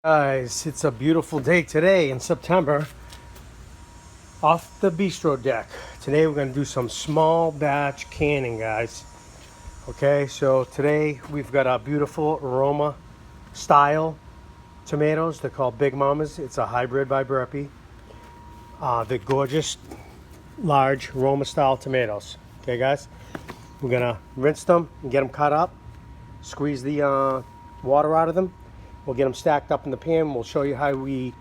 Guys, it's a beautiful day today in September off the bistro deck. Today we're going to do some small batch canning, guys. Okay, so today we've got our beautiful Roma style tomatoes. They're called Big Mamas. It's a hybrid by Burpee. They're gorgeous, large Roma style tomatoes. Okay, guys, we're going to rinse them and get them cut up, squeeze the water out of them. We'll get them stacked up in the pan. We'll show you how we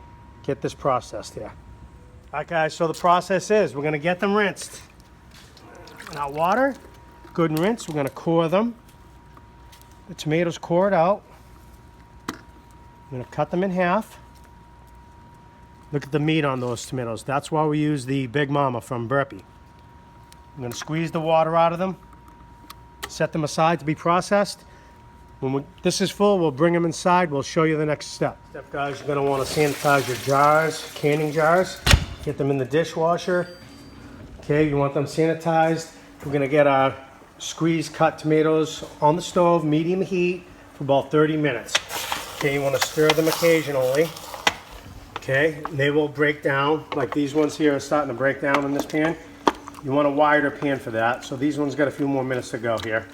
get this processed here. All right, guys, so the process is we're going to get them rinsed in our water, good and rinsed. We're going to core them. The tomatoes cored out. I'm going to cut them in half. Look at the meat on those tomatoes. That's why we use the Big Mama from Burpee. I'm going to squeeze the water out of them, set them aside to be processed. When this is full, we'll bring them inside. We'll show you the next step. Guys, you're going to want to sanitize your jars, canning jars. Get them in the dishwasher. Okay, you want them sanitized. We're going to get our squeezed cut tomatoes on the stove, medium heat, for about 30 minutes. Okay, you want to stir them occasionally. Okay, they will break down, like these ones here are starting to break down in this pan. You want a wider pan for that. So these ones got a few more minutes to go here.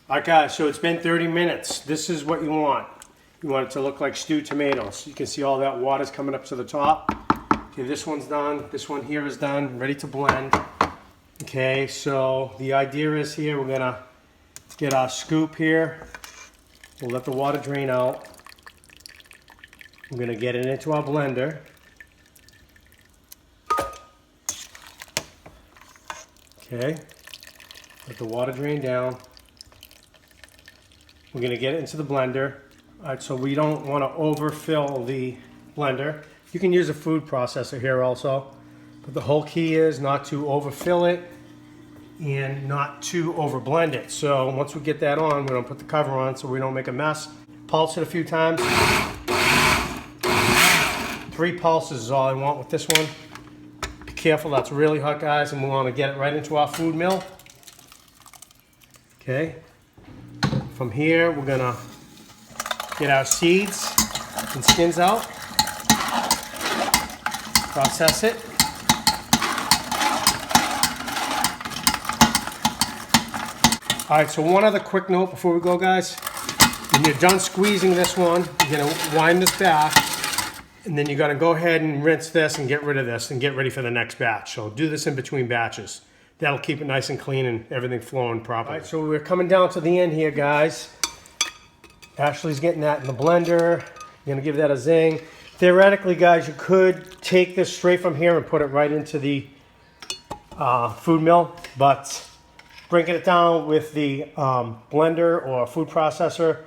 Alright guys, so it's been 30 minutes. This is what you want. You want it to look like stewed tomatoes. You can see all that water's coming up to the top. Okay, this one's done. This one here is done, ready to blend. Okay, so the idea is here, we're gonna get our scoop here. We'll let the water drain out. We're gonna get it into our blender. Okay, let the water drain down. We're going to get it into the blender. All right, so we don't want to overfill the blender. You can use a food processor here also, but the whole key is not to overfill it and not to overblend it. So once we get that on, we're going to put the cover on so we don't make a mess. Pulse it a few times. 3 pulses is all I want with this one. Be careful, that's really hot, guys, and we want to get it right into our food mill. Okay. From here, we're gonna get our seeds and skins out, process it. All right, so one other quick note before we go, guys. When you're done squeezing this one, you're gonna wind this back, and then you're gonna go ahead and rinse this and get rid of this and get ready for the next batch. So do this in between batches. That'll keep it nice and clean and everything flowing properly. All right, so we're coming down to the end here, guys. Ashley's getting that in the blender. You're gonna give that a zing. Theoretically, guys, you could take this straight from here and put it right into the food mill, but breaking it down with the blender or food processor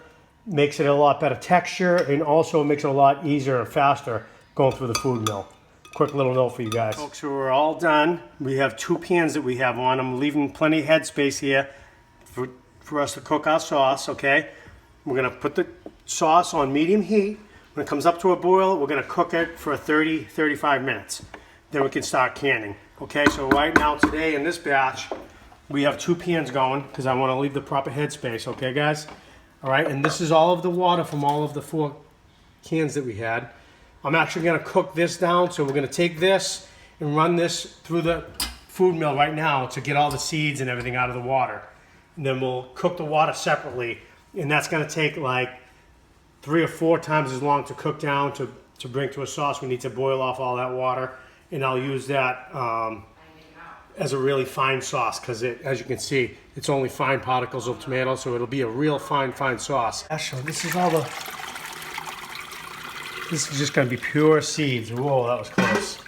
makes it a lot better texture, and also makes it a lot easier and faster going through the food mill. Quick little note for you guys. Folks, so we're all done. We have 2 pans that we have on. I'm leaving plenty of headspace here for us to cook our sauce, okay? We're gonna put the sauce on medium heat. When it comes up to a boil, we're gonna cook it for 30-35 minutes. Then we can start canning, okay? So right now, today in this batch, we have 2 pans going because I wanna leave the proper headspace, okay, guys? All right, and this is all of the water from all of the 4 cans that we had. I'm actually going to cook this down, so we're going to take this and run this through the food mill right now to get all the seeds and everything out of the water. And then we'll cook the water separately, and that's going to take like 3 or 4 times as long to cook down to bring to a sauce. We need to boil off all that water, and I'll use that as a really fine sauce because, as you can see, it's only fine particles of tomato, so it'll be a real fine sauce. Actually, this is just going to be pure seeds. Whoa, that was close.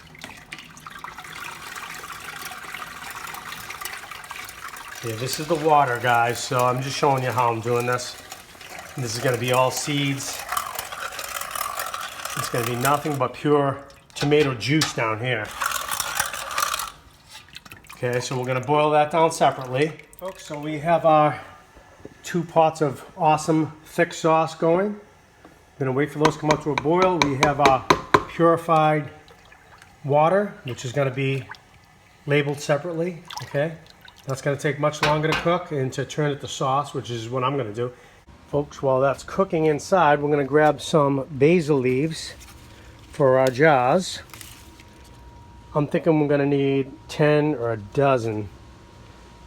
Yeah, this is the water, guys, so I'm just showing you how I'm doing this. And this is going to be all seeds. It's going to be nothing but pure tomato juice down here. Okay, so we're going to boil that down separately. Folks, so we have our 2 pots of awesome thick sauce going. We're going to wait for those to come up to a boil. We have our purified water, which is going to be labeled separately, okay? That's going to take much longer to cook and to turn it to sauce, which is what I'm going to do. Folks, while that's cooking inside, we're going to grab some basil leaves for our jars. I'm thinking we're going to need 10 or a dozen.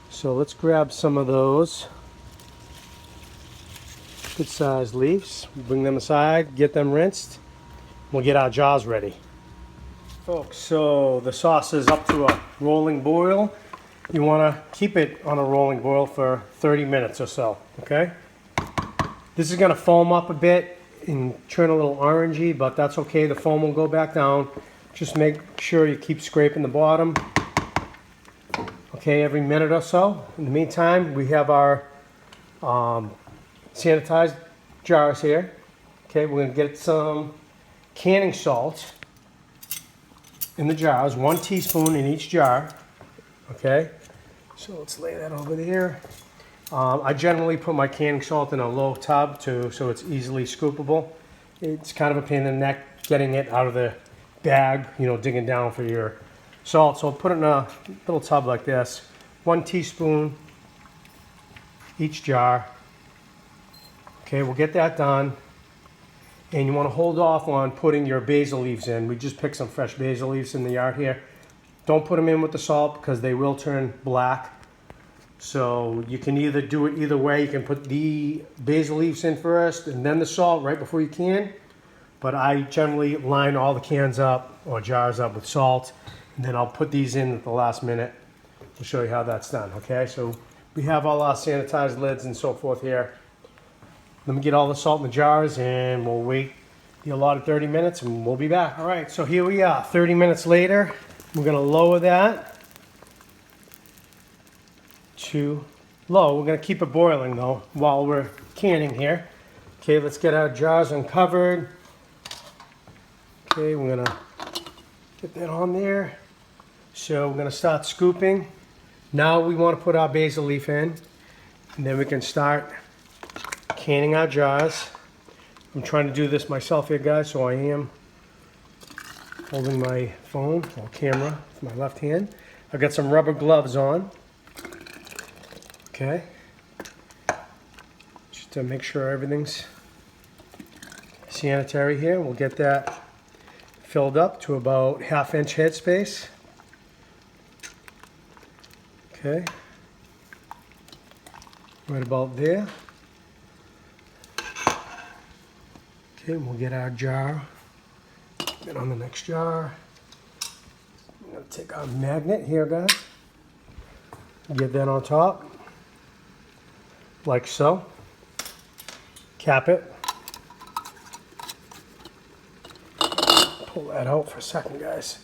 So let's grab some of those good sized leaves, bring them aside, get them rinsed. We'll get our jars ready. Folks, so the sauce is up to a rolling boil. You want to keep it on a rolling boil for 30 minutes or so, okay? This is going to foam up a bit and turn a little orangey, but that's okay. The foam will go back down. Just make sure you keep scraping the bottom, okay, every minute or so. In the meantime, we have our sanitized jars here. Okay, we're going to get some canning salt in the jars, 1 teaspoon in each jar. Okay, so let's lay that over there. I generally put my canning salt in a low tub too, so it's easily scoopable. It's kind of a pain in the neck getting it out of the bag, you know, digging down for your salt. So I'll put it in a little tub like this. 1 teaspoon each jar. Okay, we'll get that done. And you want to hold off on putting your basil leaves in. We just picked some fresh basil leaves in the yard here. Don't put them in with the salt because they will turn black. So you can either do it either way. You can put the basil leaves in first and then the salt right before you can. But I generally line all the cans up or jars up with salt, and then I'll put these in at the last minute. I'll show you how that's done, okay? So we have all our sanitized lids and so forth here. Let me get all the salt in the jars and we'll wait the allotted 30 minutes and we'll be back. All right, so here we are, 30 minutes later. We're gonna lower that to low. We're gonna keep it boiling though while we're canning here. Okay, let's get our jars uncovered. Okay, we're gonna get that on there. So we're gonna start scooping. Now we wanna put our basil leaf in, and then we can start canning our jars. I'm trying to do this myself here, guys, so I am holding my phone or camera with my left hand. I've got some rubber gloves on. Okay. Just to make sure everything's sanitary here. We'll get that filled up to about 1/2 inch headspace. Okay. Right about there. Okay, we'll get our jar. Get on the next jar. I'm going to take our magnet here, guys. Get that on top. Like so. Cap it. Pull that out for a second, guys.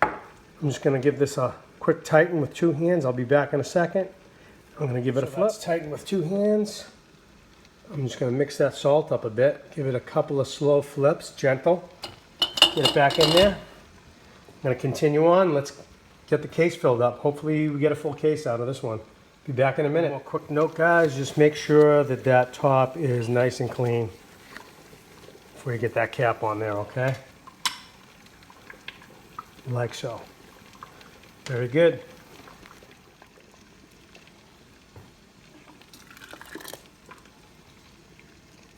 I'm just going to give this a quick tighten with 2 hands. I'll be back in a second. I'm going to give it a flip. Tighten with 2 hands. I'm just going to mix that salt up a bit. Give it a couple of slow flips, gentle. Get it back in there. I'm going to continue on. Let's get the case filled up. Hopefully we get a full case out of this one. Be back in a minute. One more quick note, guys. Just make sure that that top is nice and clean before you get that cap on there, okay? Like so. Very good.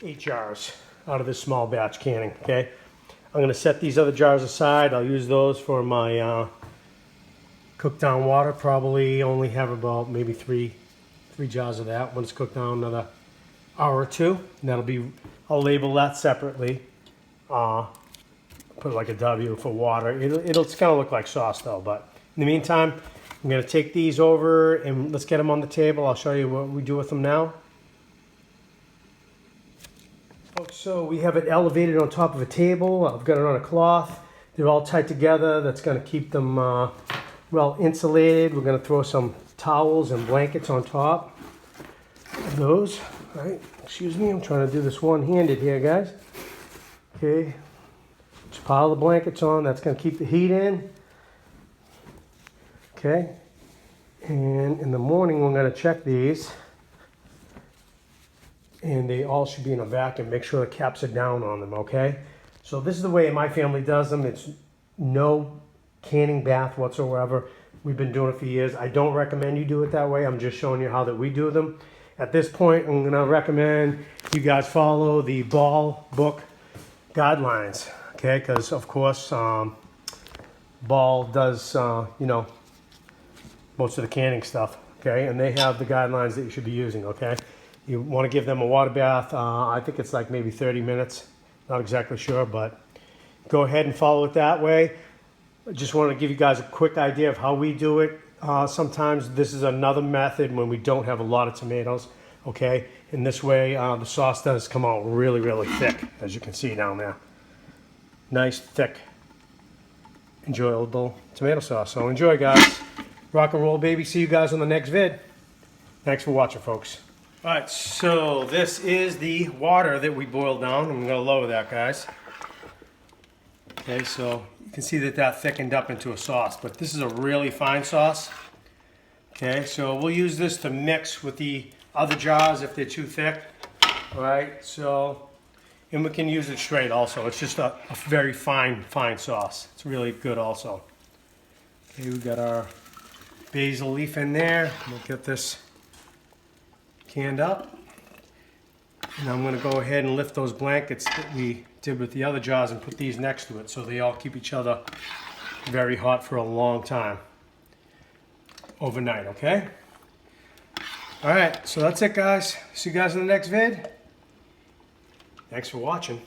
Eight jars out of this small batch canning, okay? I'm going to set these other jars aside. I'll use those for my cooked down water. Probably only have about maybe three jars of that. When it's cooked down another hour or 2. And that'll be, I'll label that separately. Put like a W for water. It's going to look like sauce though, but in the meantime, I'm going to take these over and let's get them on the table. I'll show you what we do with them now. So we have it elevated on top of a table. I've got it on a cloth. They're all tight together. That's going to keep them well insulated. We're going to throw some towels and blankets on top of those. All right, excuse me, I'm trying to do this one-handed here, guys. Okay, just pile the blankets on. That's going to keep the heat in. Okay, and in the morning we're going to check these. And they all should be in a vacuum. Make sure the caps are down on them, okay? So this is the way my family does them. It's no canning bath whatsoever. We've been doing it for years. I don't recommend you do it that way. I'm just showing you how that we do them. at this point, I'm gonna recommend you guys follow the ball book guidelines, okay? Because of course, ball does, most of the canning stuff, okay? And they have the guidelines that you should be using, okay? You want to give them a water bath. I think it's like maybe 30 minutes. Not exactly sure, but go ahead and follow it that way. I just want to give you guys a quick idea of how we do it. Sometimes this is another method when we don't have a lot of tomatoes, okay? In this way, the sauce does come out really, really thick, as you can see down there. Nice, thick, enjoyable tomato sauce. So enjoy, guys. Rock and roll, baby. See you guys on the next vid. Thanks for watching, folks. All right, so this is the water that we boiled down. I'm going to lower that, guys. Okay, so you can see that that thickened up into a sauce, but this is a really fine sauce. Okay, so we'll use this to mix with the other jars if they're too thick. All right, so, and we can use it straight also. It's just a very fine sauce. It's really good also. Okay, we got our basil leaf in there. We'll get this canned up. And I'm going to go ahead and lift those blankets that we did with the other jars and put these next to it so they all keep each other very hot for a long time. Overnight, okay? Alright, so that's it, guys. See you guys in the next vid. Thanks for watching.